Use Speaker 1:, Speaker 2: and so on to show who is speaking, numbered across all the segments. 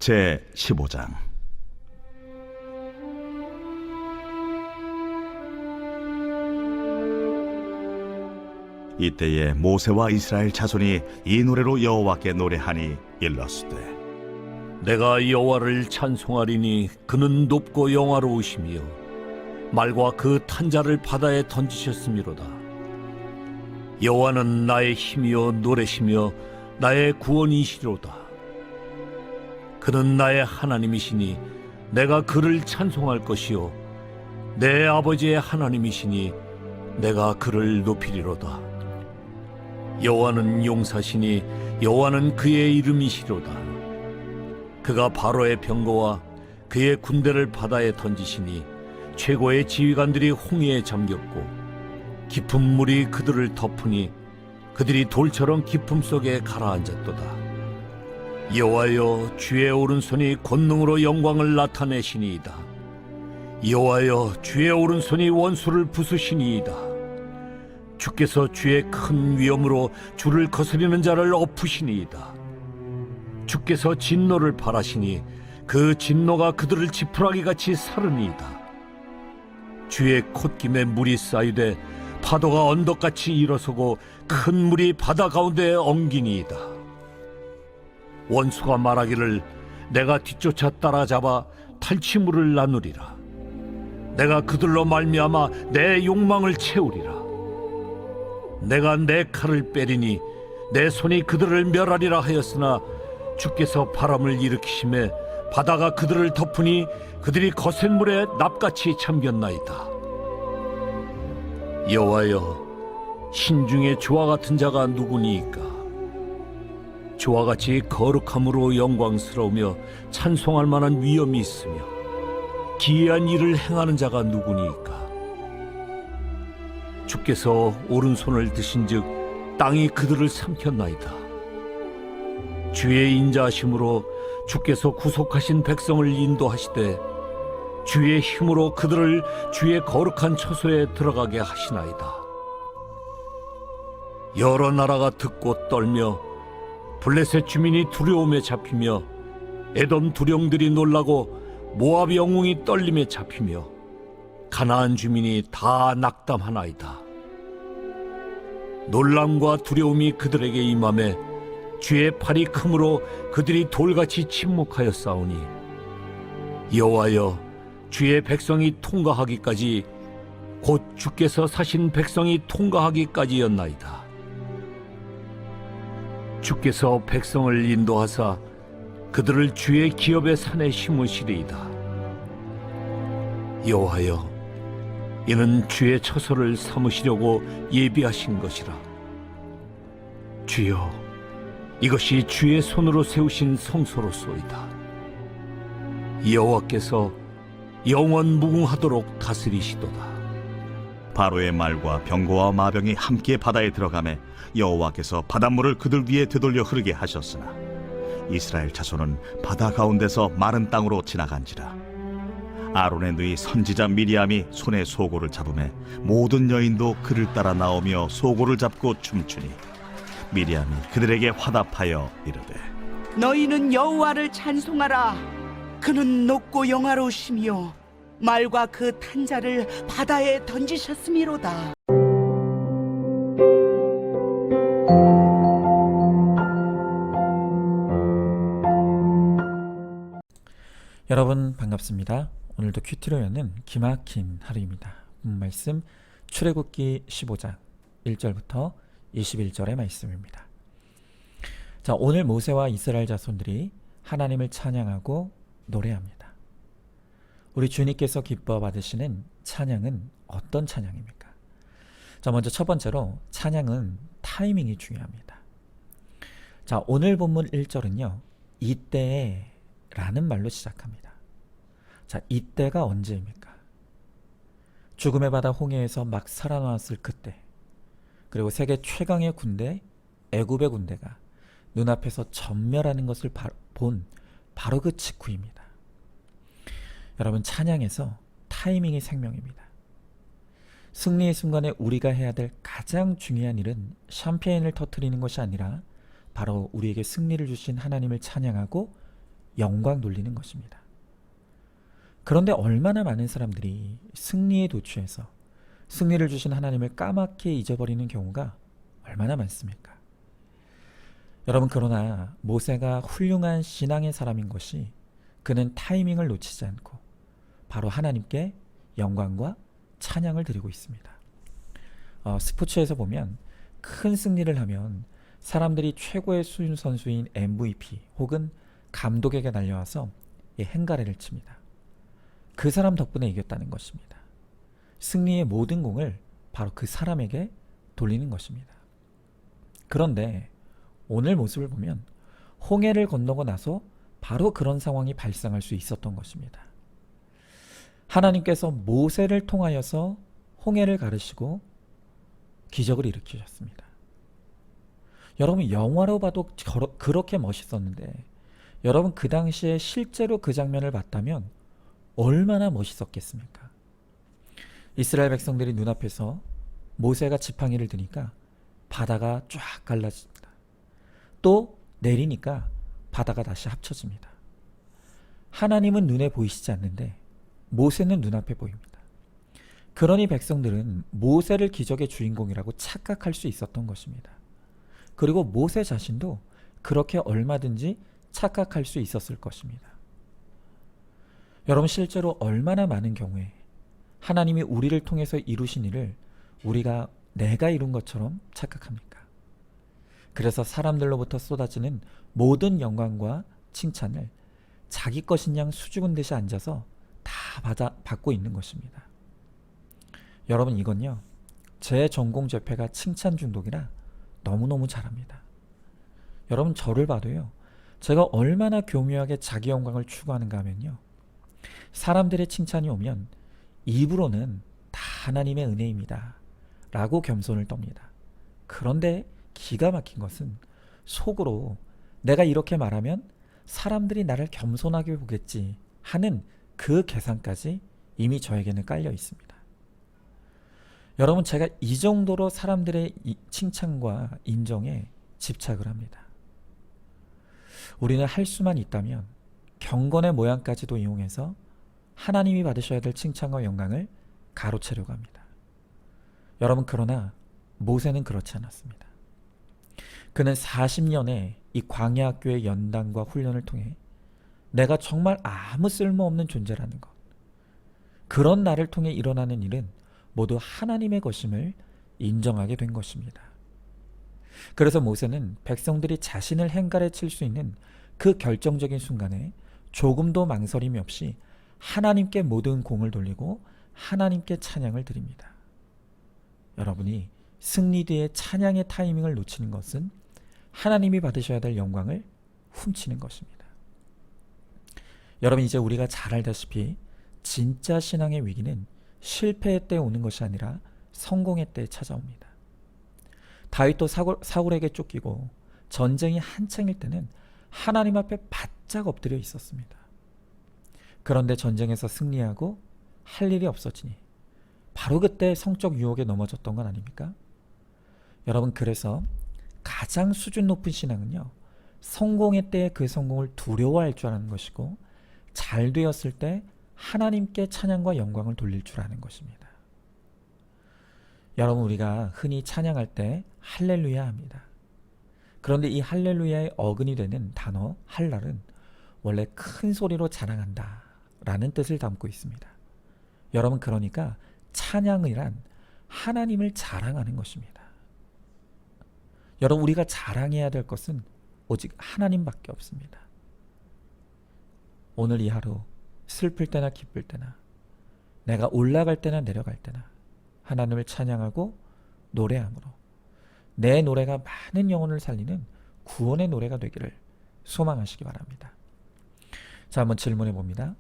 Speaker 1: 제15장. 이때에 모세와 이스라엘 자손이 이 노래로 여호와께 노래하니 일렀으되,
Speaker 2: 내가 여호와를 찬송하리니 그는 높고 영화로우시며 말과 그 탄자를 바다에 던지셨음이로다. 여호와는 나의 힘이요 노래시며 나의 구원이시로다. 그는 나의 하나님이시니 내가 그를 찬송할 것이요 내 아버지의 하나님이시니 내가 그를 높이리로다. 여호와는 용사시니 여호와는 그의 이름이시로다. 그가 바로의 병거와 그의 군대를 바다에 던지시니 최고의 지휘관들이 홍해에 잠겼고 깊은 물이 그들을 덮으니 그들이 돌처럼 깊음 속에 가라앉았도다. 여호와여, 주의 오른손이 권능으로 영광을 나타내시니이다. 여호와여, 주의 오른손이 원수를 부수시니이다. 주께서 주의 큰 위엄으로 주를 거스리는 자를 엎으시니이다. 주께서 진노를 발하시니 그 진노가 그들을 지푸라기같이 사르니이다. 주의 콧김에 물이 쌓이되 파도가 언덕같이 일어서고 큰 물이 바다 가운데에 엉기니이다. 원수가 말하기를 내가 뒤쫓아 따라잡아 탈취물을 나누리라. 내가 그들로 말미암아 내 욕망을 채우리라. 내가 내 칼을 빼리니 내 손이 그들을 멸하리라 하였으나 주께서 바람을 일으키심에 바다가 그들을 덮으니 그들이 거센 물에 납같이 잠겼나이다. 여호와여, 신중에 주와 같은 자가 누구니이까? 주와 같이 거룩함으로 영광스러우며 찬송할 만한 위엄이 있으며 기이한 일을 행하는 자가 누구니이까? 주께서 오른손을 드신즉 땅이 그들을 삼켰나이다. 주의 인자하심으로 주께서 구속하신 백성을 인도하시되 주의 힘으로 그들을 주의 거룩한 처소에 들어가게 하시나이다. 여러 나라가 듣고 떨며 블레셋 주민이 두려움에 잡히며 에돔 두령들이 놀라고 모압 영웅이 떨림에 잡히며 가나안 주민이 다 낙담하나이다. 놀람과 두려움이 그들에게 임하매 주의 팔이 크므로 그들이 돌같이 침묵하여 싸우니 여호와여, 주의 백성이 통과하기까지 곧 주께서 사신 백성이 통과하기까지였나이다. 주께서 백성을 인도하사 그들을 주의 기업의 산에 심으시리이다. 여호와여, 이는 주의 처소를 삼으시려고 예비하신 것이라. 주여, 이것이 주의 손으로 세우신 성소로소이다. 여호와께서 영원 무궁하도록 다스리시도다.
Speaker 1: 바로의 말과 병거와 마병이 함께 바다에 들어가매 여호와께서 바닷물을 그들 위에 되돌려 흐르게 하셨으나 이스라엘 자손은 바다 가운데서 마른 땅으로 지나간지라. 아론의 누이 선지자 미리암이 손에 소고를 잡으매 모든 여인도 그를 따라 나오며 소고를 잡고 춤추니 미리암이 그들에게 화답하여 이르되,
Speaker 3: 너희는 여호와를 찬송하라. 그는 높고 영화로우시며 말과 그 탄자를 바다에 던지셨음이로다.
Speaker 4: 여러분 반갑습니다. 오늘도 큐티로 여는 기막힌 하루입니다. 말씀 출애굽기 15장 1절부터 21절의 말씀입니다. 자, 오늘 모세와 이스라엘 자손들이 하나님을 찬양하고 노래합니다. 우리 주님께서 기뻐 받으시는 찬양은 어떤 찬양입니까? 자, 먼저 첫 번째로 찬양은 타이밍이 중요합니다. 자, 오늘 본문 1절은요, 이때에 라는 말로 시작합니다. 자, 이때가 언제입니까? 죽음의 바다 홍해에서 막 살아나왔을 그때, 그리고 세계 최강의 군대 애굽의 군대가 눈앞에서 전멸하는 것을 본 바로 그 직후입니다. 여러분, 찬양에서 타이밍이 생명입니다. 승리의 순간에 우리가 해야 될 가장 중요한 일은 샴페인을 터뜨리는 것이 아니라 바로 우리에게 승리를 주신 하나님을 찬양하고 영광 돌리는 것입니다. 그런데 얼마나 많은 사람들이 승리에 도취해서 승리를 주신 하나님을 까맣게 잊어버리는 경우가 얼마나 많습니까? 여러분, 그러나 모세가 훌륭한 신앙의 사람인 것이 그는 타이밍을 놓치지 않고 바로 하나님께 영광과 찬양을 드리고 있습니다. 스포츠에서 보면 큰 승리를 하면 사람들이 최고의 수준 선수인 MVP 혹은 감독에게 달려와서 이 행가래를 칩니다. 그 사람 덕분에 이겼다는 것입니다. 승리의 모든 공을 바로 그 사람에게 돌리는 것입니다. 그런데 오늘 모습을 보면 홍해를 건너고 나서 바로 그런 상황이 발생할 수 있었던 것입니다. 하나님께서 모세를 통하여서 홍해를 가르시고 기적을 일으키셨습니다. 여러분, 영화로 봐도 그렇게 멋있었는데 여러분, 그 당시에 실제로 그 장면을 봤다면 얼마나 멋있었겠습니까? 이스라엘 백성들이 눈앞에서 모세가 지팡이를 드니까 바다가 쫙 갈라집니다. 또 내리니까 바다가 다시 합쳐집니다. 하나님은 눈에 보이시지 않는데 모세는 눈앞에 보입니다. 그러니 백성들은 모세를 기적의 주인공이라고 착각할 수 있었던 것입니다. 그리고 모세 자신도 그렇게 얼마든지 착각할 수 있었을 것입니다. 여러분, 실제로 얼마나 많은 경우에 하나님이 우리를 통해서 이루신 일을 우리가 내가 이룬 것처럼 착각합니까? 그래서 사람들로부터 쏟아지는 모든 영광과 칭찬을 자기 것인 양 수줍은 듯이 앉아서 다 받고 있는 것입니다. 여러분, 이건요, 제 전공 죄패가 칭찬 중독이라 너무너무 잘합니다. 여러분, 저를 봐도요, 제가 얼마나 교묘하게 자기 영광을 추구하는가 하면요, 사람들의 칭찬이 오면 입으로는 다 하나님의 은혜입니다 라고 겸손을 떱니다. 그런데 기가 막힌 것은 속으로 내가 이렇게 말하면 사람들이 나를 겸손하게 보겠지 하는 그 계산까지 이미 저에게는 깔려 있습니다. 여러분, 제가 이 정도로 사람들의 칭찬과 인정에 집착을 합니다. 우리는 할 수만 있다면 경건의 모양까지도 이용해서 하나님이 받으셔야 될 칭찬과 영광을 가로채려고 합니다. 여러분, 그러나 모세는 그렇지 않았습니다. 그는 40년의 이 광야 학교의 연단과 훈련을 통해 내가 정말 아무 쓸모없는 존재라는 것, 그런 나를 통해 일어나는 일은 모두 하나님의 것임을 인정하게 된 것입니다. 그래서 모세는 백성들이 자신을 행가래 칠 수 있는 그 결정적인 순간에 조금도 망설임이 없이 하나님께 모든 공을 돌리고 하나님께 찬양을 드립니다. 여러분이 승리 뒤에 찬양의 타이밍을 놓치는 것은 하나님이 받으셔야 될 영광을 훔치는 것입니다. 여러분, 이제 우리가 잘 알다시피 진짜 신앙의 위기는 실패의 때 오는 것이 아니라 성공의 때 찾아옵니다. 다윗도 사울에게 쫓기고 전쟁이 한창일 때는 하나님 앞에 바짝 엎드려 있었습니다. 그런데 전쟁에서 승리하고 할 일이 없어지니 바로 그때 성적 유혹에 넘어졌던 건 아닙니까? 여러분, 그래서 가장 수준 높은 신앙은요, 성공의 때에 그 성공을 두려워할 줄 아는 것이고 잘 되었을 때 하나님께 찬양과 영광을 돌릴 줄 아는 것입니다. 여러분, 우리가 흔히 찬양할 때 할렐루야 합니다. 그런데 이 할렐루야의 어근이 되는 단어 할랄은 원래 큰 소리로 자랑한다 라는 뜻을 담고 있습니다. 여러분, 그러니까 찬양이란 하나님을 자랑하는 것입니다. 여러분, 우리가 자랑해야 될 것은 오직 하나님밖에 없습니다. 오늘 이 하루 슬플 때나 기쁠 때나 내가 올라갈 때나 내려갈 때나 하나님을 찬양하고 노래함으로 내 노래가 많은 영혼을 살리는 구원의 노래가 되기를 소망하시기 바랍니다. 자, 한번 질문해 봅니다.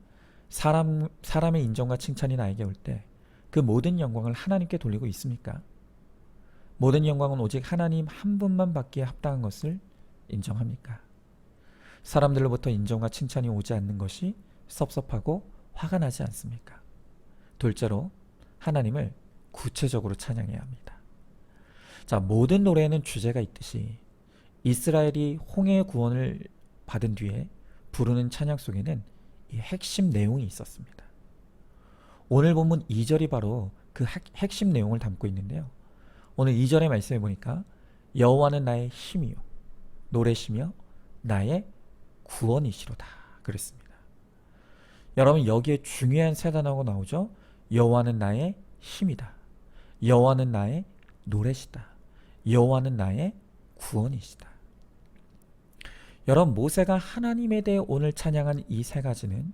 Speaker 4: 사람의 인정과 칭찬이 나에게 올 때 그 모든 영광을 하나님께 돌리고 있습니까? 모든 영광은 오직 하나님 한 분만 받기에 합당한 것을 인정합니까? 사람들로부터 인정과 칭찬이 오지 않는 것이 섭섭하고 화가 나지 않습니까? 둘째로, 하나님을 구체적으로 찬양해야 합니다. 자, 모든 노래에는 주제가 있듯이 이스라엘이 홍해의 구원을 받은 뒤에 부르는 찬양 속에는 이 핵심 내용이 있었습니다. 오늘 본문 2절이 바로 그 핵심 내용을 담고 있는데요. 오늘 2절의 말씀에 보니까 여호와는 나의 힘이요 노래시며 나의 구원이시로다 그랬습니다. 여러분, 여기에 중요한 세 단어가 나오죠. 여호와는 나의 힘이다. 여호와는 나의 노래시다. 여호와는 나의 구원이시다. 여러분, 모세가 하나님에 대해 오늘 찬양한 이 세 가지는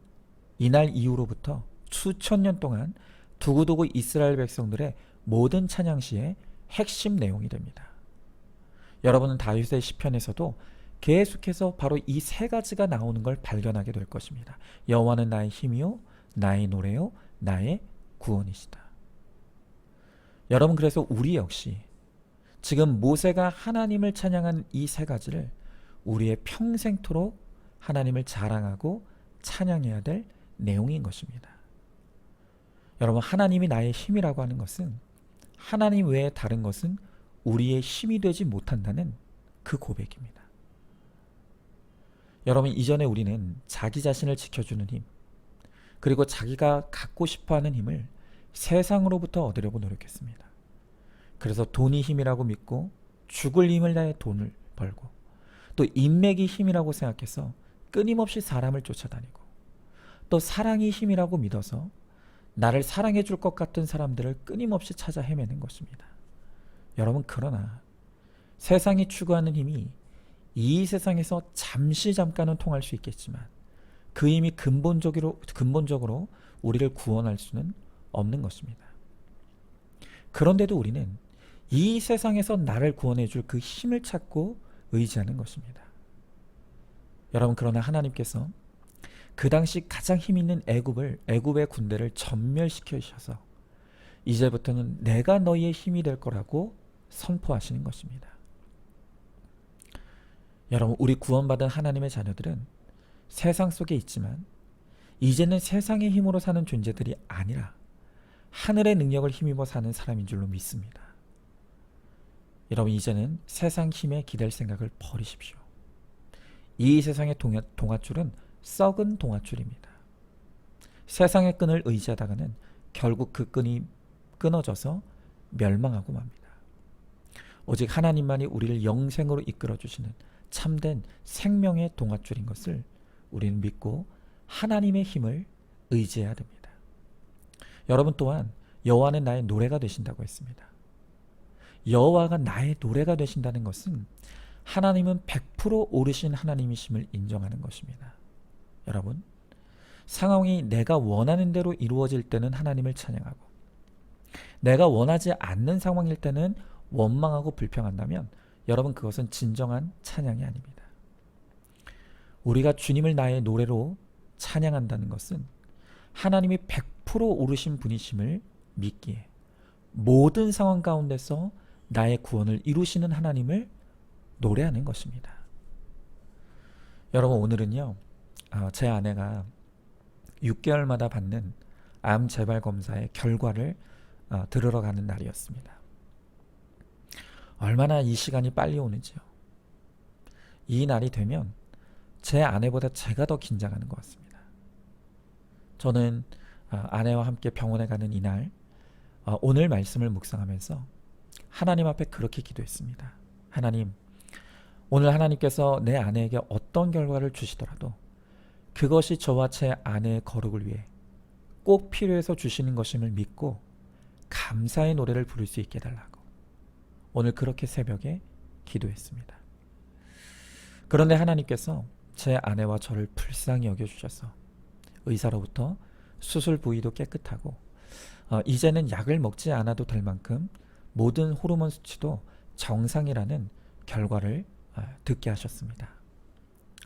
Speaker 4: 이날 이후로부터 수천 년 동안 두고두고 이스라엘 백성들의 모든 찬양 시의 핵심 내용이 됩니다. 여러분은 다윗의 시편에서도 계속해서 바로 이 세 가지가 나오는 걸 발견하게 될 것입니다. 여호와는 나의 힘이요 나의 노래요 나의 구원이시다. 여러분, 그래서 우리 역시 지금 모세가 하나님을 찬양한 이 세 가지를 우리의 평생토록 하나님을 자랑하고 찬양해야 될 내용인 것입니다. 여러분, 하나님이 나의 힘이라고 하는 것은 하나님 외에 다른 것은 우리의 힘이 되지 못한다는 그 고백입니다. 여러분, 이전에 우리는 자기 자신을 지켜주는 힘, 그리고 자기가 갖고 싶어하는 힘을 세상으로부터 얻으려고 노력했습니다. 그래서 돈이 힘이라고 믿고 죽을 힘을 다해 돈을 벌고, 또 인맥이 힘이라고 생각해서 끊임없이 사람을 쫓아다니고, 또 사랑이 힘이라고 믿어서 나를 사랑해 줄 것 같은 사람들을 끊임없이 찾아 헤매는 것입니다. 여러분, 그러나 세상이 추구하는 힘이 이 세상에서 잠깐은 통할 수 있겠지만 그 힘이 근본적으로 우리를 구원할 수는 없는 것입니다. 그런데도 우리는 이 세상에서 나를 구원해 줄 그 힘을 찾고 의지하는 것입니다. 여러분, 그러나 하나님께서 그 당시 가장 힘 있는 애굽의 군대를 전멸시키셔서 이제부터는 내가 너희의 힘이 될 거라고 선포하시는 것입니다. 여러분, 우리 구원받은 하나님의 자녀들은 세상 속에 있지만 이제는 세상의 힘으로 사는 존재들이 아니라 하늘의 능력을 힘입어 사는 사람인 줄로 믿습니다. 여러분, 이제는 세상 힘에 기댈 생각을 버리십시오. 이 세상의 동아줄은 썩은 동아줄입니다. 세상의 끈을 의지하다가는 결국 그 끈이 끊어져서 멸망하고 맙니다. 오직 하나님만이 우리를 영생으로 이끌어주시는 참된 생명의 동아줄인 것을 우리는 믿고 하나님의 힘을 의지해야 됩니다. 여러분, 또한 여호와는 나의 노래가 되신다고 했습니다. 여호와가 나의 노래가 되신다는 것은 하나님은 100% 오르신 하나님이심을 인정하는 것입니다. 여러분, 상황이 내가 원하는 대로 이루어질 때는 하나님을 찬양하고, 내가 원하지 않는 상황일 때는 원망하고 불평한다면 여러분, 그것은 진정한 찬양이 아닙니다. 우리가 주님을 나의 노래로 찬양한다는 것은 하나님이 100% 오르신 분이심을 믿기에 모든 상황 가운데서 나의 구원을 이루시는 하나님을 노래하는 것입니다. 여러분, 오늘은요, 제 아내가 6개월마다 받는 암 재발 검사의 결과를 들으러 가는 날이었습니다. 얼마나 이 시간이 빨리 오는지요. 이 날이 되면 제 아내보다 제가 더 긴장하는 것 같습니다. 저는 아내와 함께 병원에 가는 이날 오늘 말씀을 묵상하면서 하나님 앞에 그렇게 기도했습니다. 하나님, 오늘 하나님께서 내 아내에게 어떤 결과를 주시더라도 그것이 저와 제 아내의 거룩을 위해 꼭 필요해서 주시는 것임을 믿고 감사의 노래를 부를 수 있게 해달라고 오늘 그렇게 새벽에 기도했습니다. 그런데 하나님께서 제 아내와 저를 불쌍히 여겨주셔서 의사로부터 수술 부위도 깨끗하고 이제는 약을 먹지 않아도 될 만큼 모든 호르몬 수치도 정상이라는 결과를 듣게 하셨습니다.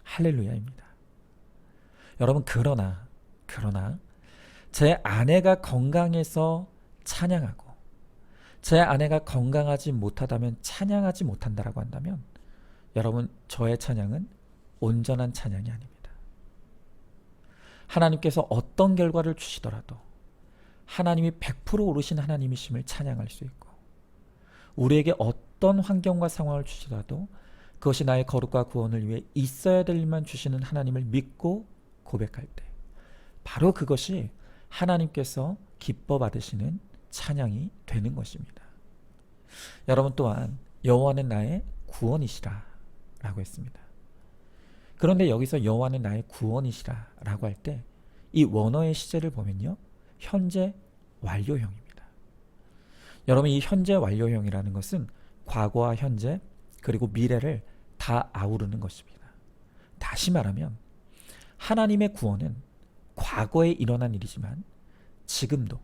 Speaker 4: 할렐루야입니다. 여러분, 그러나 제 아내가 건강해서 찬양하고 제 아내가 건강하지 못하다면 찬양하지 못한다라고 한다면 여러분, 저의 찬양은 온전한 찬양이 아닙니다. 하나님께서 어떤 결과를 주시더라도 하나님이 100% 오르신 하나님이심을 찬양할 수 있고, 우리에게 어떤 환경과 상황을 주시더라도 그것이 나의 거룩과 구원을 위해 있어야 될 일만 주시는 하나님을 믿고 고백할 때 바로 그것이 하나님께서 기뻐 받으시는 찬양이 되는 것입니다. 여러분 또한 여호와는 나의 구원이시라 라고 했습니다. 그런데 여기서 여호와는 나의 구원이시라 라고 할 때 이 원어의 시제를 보면요, 현재 완료형입니다. 여러분, 이 현재 완료형이라는 것은 과거와 현재 그리고 미래를 다 아우르는 것입니다. 다시 말하면 하나님의 구원은 과거에 일어난 일이지만 지금도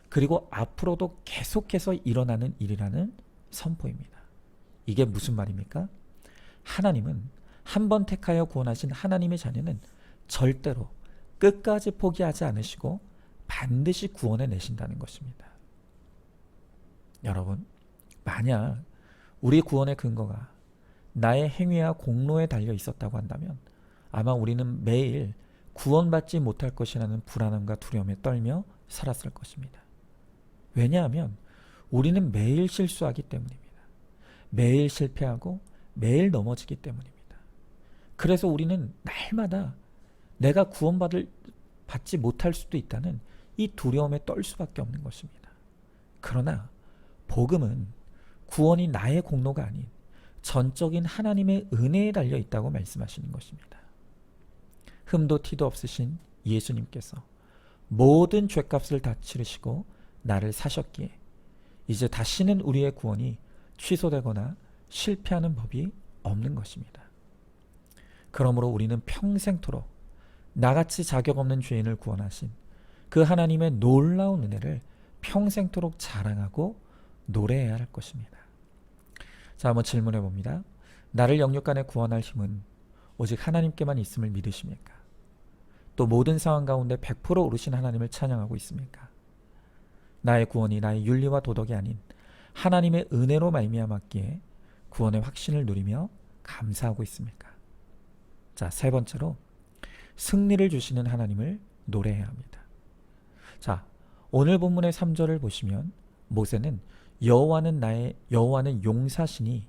Speaker 4: 그리고 앞으로도 계속해서 일어나는 일이라는 선포입니다. 이게 무슨 말입니까? 하나님은 한 번 택하여 구원하신 하나님의 자녀는 절대로 끝까지 포기하지 않으시고 반드시 구원해 내신다는 것입니다. 여러분, 만약 우리 구원의 근거가 나의 행위와 공로에 달려 있었다고 한다면 아마 우리는 매일 구원받지 못할 것이라는 불안함과 두려움에 떨며 살았을 것입니다. 왜냐하면 우리는 매일 실수하기 때문입니다. 매일 실패하고 매일 넘어지기 때문입니다. 그래서 우리는 날마다 내가 받지 못할 수도 있다는 이 두려움에 떨 수밖에 없는 것입니다. 그러나 복음은 구원이 나의 공로가 아닌 전적인 하나님의 은혜에 달려 있다고 말씀하시는 것입니다. 흠도 티도 없으신 예수님께서 모든 죄값을 다 치르시고 나를 사셨기에 이제 다시는 우리의 구원이 취소되거나 실패하는 법이 없는 것입니다. 그러므로 우리는 평생토록 나같이 자격 없는 죄인을 구원하신 그 하나님의 놀라운 은혜를 평생토록 자랑하고 노래해야 할 것입니다. 자, 한번 질문해 봅니다. 나를 영육간에 구원할 힘은 오직 하나님께만 있음을 믿으십니까? 또 모든 상황 가운데 100% 오르신 하나님을 찬양하고 있습니까? 나의 구원이 나의 윤리와 도덕이 아닌 하나님의 은혜로 말미암았기에 구원의 확신을 누리며 감사하고 있습니까? 자, 세 번째로 승리를 주시는 하나님을 노래해야 합니다. 자, 오늘 본문의 3절을 보시면 모세는 여호와는 용사시니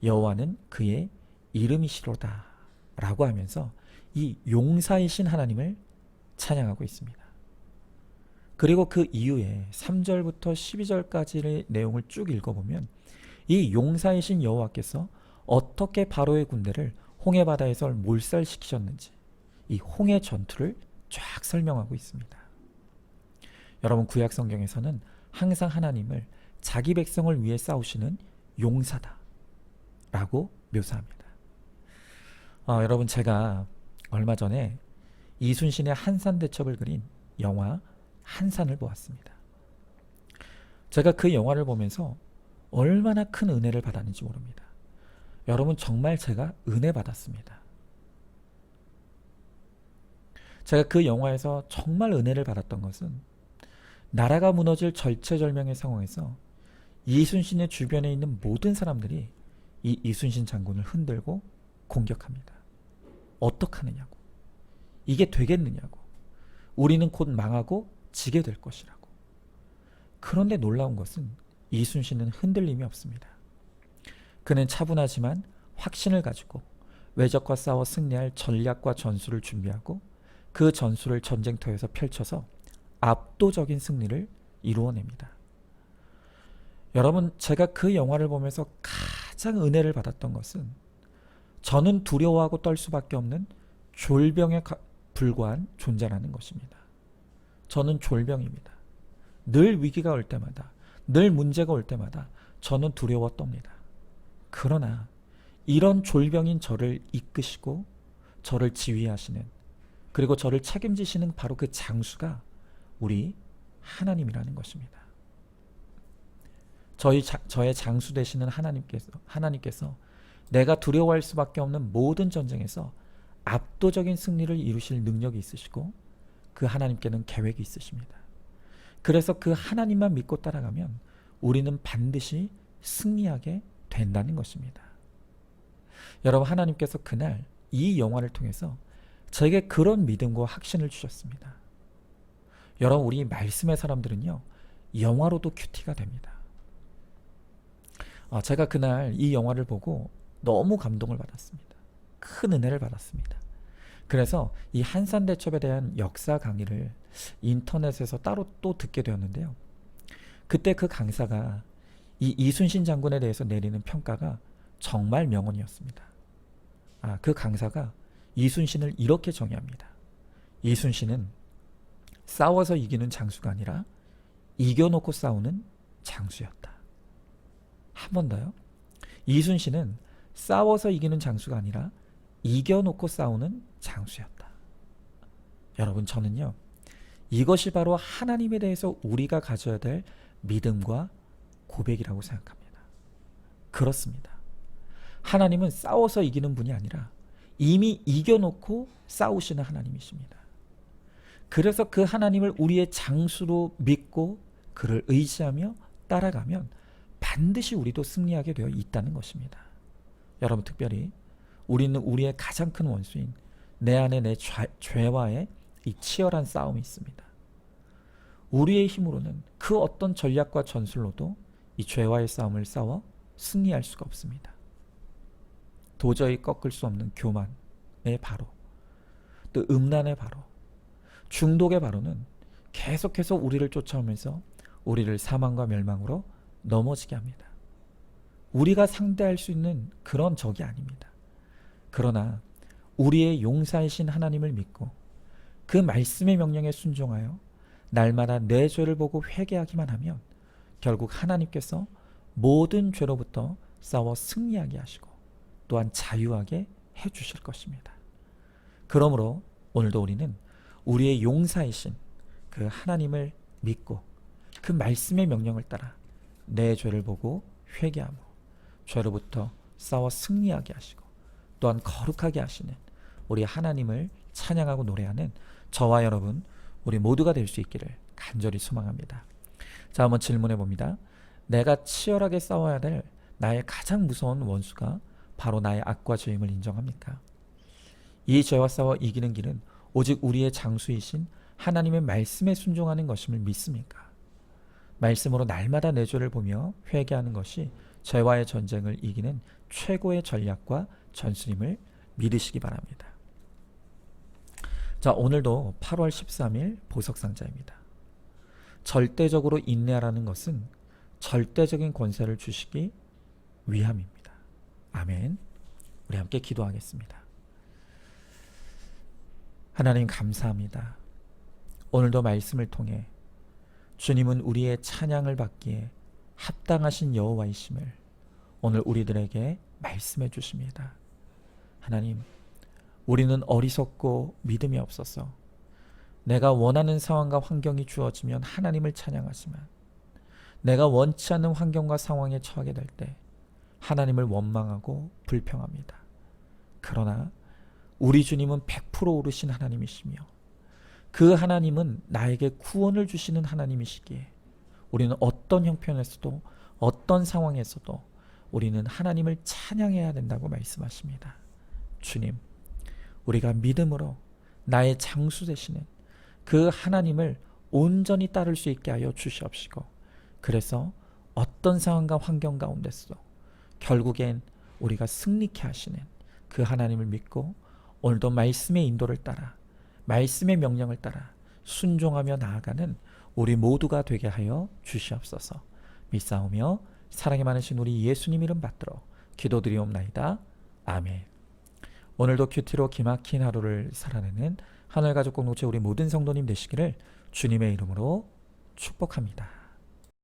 Speaker 4: 여호와는 그의 이름이시로다 라고 하면서 이 용사이신 하나님을 찬양하고 있습니다. 그리고 그 이후에 3절부터 12절까지의 내용을 쭉 읽어보면 이 용사이신 여호와께서 어떻게 바로의 군대를 홍해바다에서 몰살시키셨는지 이 홍해 전투를 쫙 설명하고 있습니다. 여러분, 구약 성경에서는 항상 하나님을 자기 백성을 위해 싸우시는 용사다 라고 묘사합니다. 여러분, 제가 얼마 전에 이순신의 한산대첩을 그린 영화 한산을 보았습니다. 제가 그 영화를 보면서 얼마나 큰 은혜를 받았는지 모릅니다. 여러분, 정말 제가 은혜 받았습니다. 제가 그 영화에서 정말 은혜를 받았던 것은 나라가 무너질 절체절명의 상황에서 이순신의 주변에 있는 모든 사람들이 이 이순신 장군을 흔들고 공격합니다. 어떡하느냐고. 이게 되겠느냐고. 우리는 곧 망하고 지게 될 것이라고. 그런데 놀라운 것은 이순신은 흔들림이 없습니다. 그는 차분하지만 확신을 가지고 외적과 싸워 승리할 전략과 전술을 준비하고 그 전술을 전쟁터에서 펼쳐서 압도적인 승리를 이루어냅니다. 여러분, 제가 그 영화를 보면서 가장 은혜를 받았던 것은 저는 두려워하고 떨 수밖에 없는 졸병에 불과한 존재라는 것입니다. 저는 졸병입니다. 늘 위기가 올 때마다, 늘 문제가 올 때마다 저는 두려워 떱니다. 그러나 이런 졸병인 저를 이끄시고 저를 지휘하시는, 그리고 저를 책임지시는 바로 그 장수가 우리 하나님이라는 것입니다. 저의 장수 되시는 하나님께서 내가 두려워할 수밖에 없는 모든 전쟁에서 압도적인 승리를 이루실 능력이 있으시고 그 하나님께는 계획이 있으십니다. 그래서 그 하나님만 믿고 따라가면 우리는 반드시 승리하게 된다는 것입니다. 여러분, 하나님께서 그날 이 영화를 통해서 저에게 그런 믿음과 확신을 주셨습니다. 여러분, 우리 말씀의 사람들은요, 영화로도 큐티가 됩니다. 제가 그날 이 영화를 보고 너무 감동을 받았습니다. 큰 은혜를 받았습니다. 그래서 이 한산대첩에 대한 역사 강의를 인터넷에서 따로 또 듣게 되었는데요. 그때 그 강사가 이 이순신 장군에 대해서 내리는 평가가 정말 명언이었습니다. 그 강사가 이순신을 이렇게 정의합니다. 이순신은 싸워서 이기는 장수가 아니라 이겨놓고 싸우는 장수였다. 한 번 더요. 이순신은 싸워서 이기는 장수가 아니라 이겨놓고 싸우는 장수였다. 여러분, 저는요, 이것이 바로 하나님에 대해서 우리가 가져야 될 믿음과 고백이라고 생각합니다. 그렇습니다. 하나님은 싸워서 이기는 분이 아니라 이미 이겨놓고 싸우시는 하나님이십니다. 그래서 그 하나님을 우리의 장수로 믿고 그를 의지하며 따라가면 반드시 우리도 승리하게 되어 있다는 것입니다. 여러분, 특별히 우리는 우리의 가장 큰 원수인 내 안에 내 죄와의 이 치열한 싸움이 있습니다. 우리의 힘으로는 그 어떤 전략과 전술로도 이 죄와의 싸움을 싸워 승리할 수가 없습니다. 도저히 꺾을 수 없는 교만의 바로, 또 음란의 바로, 중독의 바로는 계속해서 우리를 쫓아오면서 우리를 사망과 멸망으로 넘어지게 합니다. 우리가 상대할 수 있는 그런 적이 아닙니다. 그러나 우리의 용사이신 하나님을 믿고 그 말씀의 명령에 순종하여 날마다 내 죄를 보고 회개하기만 하면 결국 하나님께서 모든 죄로부터 싸워 승리하게 하시고 또한 자유하게 해주실 것입니다. 그러므로 오늘도 우리는 우리의 용사이신 그 하나님을 믿고 그 말씀의 명령을 따라 내 죄를 보고 회개하며 죄로부터 싸워 승리하게 하시고 또한 거룩하게 하시는 우리 하나님을 찬양하고 노래하는 저와 여러분, 우리 모두가 될 수 있기를 간절히 소망합니다. 자, 한번 질문해 봅니다. 내가 치열하게 싸워야 될 나의 가장 무서운 원수가 바로 나의 악과 죄임을 인정합니까? 이 죄와 싸워 이기는 길은 오직 우리의 장수이신 하나님의 말씀에 순종하는 것임을 믿습니까? 말씀으로 날마다 내 죄를 보며 회개하는 것이 죄와의 전쟁을 이기는 최고의 전략과 전술임을 믿으시기 바랍니다. 자, 오늘도 8월 13일 보석상자입니다. 절대적으로 인내하라는 것은 절대적인 권세를 주시기 위함입니다. 아멘. 우리 함께 기도하겠습니다. 하나님, 감사합니다. 오늘도 말씀을 통해 주님은 우리의 찬양을 받기에 합당하신 여호와이심을 오늘 우리들에게 말씀해 주십니다. 하나님, 우리는 어리석고 믿음이 없어서 내가 원하는 상황과 환경이 주어지면 하나님을 찬양하지만 내가 원치 않는 환경과 상황에 처하게 될 때 하나님을 원망하고 불평합니다. 그러나 우리 주님은 100% 오르신 하나님이시며 그 하나님은 나에게 구원을 주시는 하나님이시기에 우리는 어떤 형편에서도 어떤 상황에서도 우리는 하나님을 찬양해야 된다고 말씀하십니다. 주님, 우리가 믿음으로 나의 장수 되시는 그 하나님을 온전히 따를 수 있게 하여 주시옵시고, 그래서 어떤 상황과 환경 가운데서도 결국엔 우리가 승리케 하시는 그 하나님을 믿고 오늘도 말씀의 인도를 따라 말씀의 명령을 따라 순종하며 나아가는 우리 모두가 되게 하여 주시옵소서. 믿사오며 사랑이 많으신 우리 예수님 이름 받들어 기도드리옵나이다. 아멘. 오늘도 큐티로 기막힌 하루를 살아내는 하늘가족 공동체 우리 모든 성도님 되시기를 주님의 이름으로 축복합니다.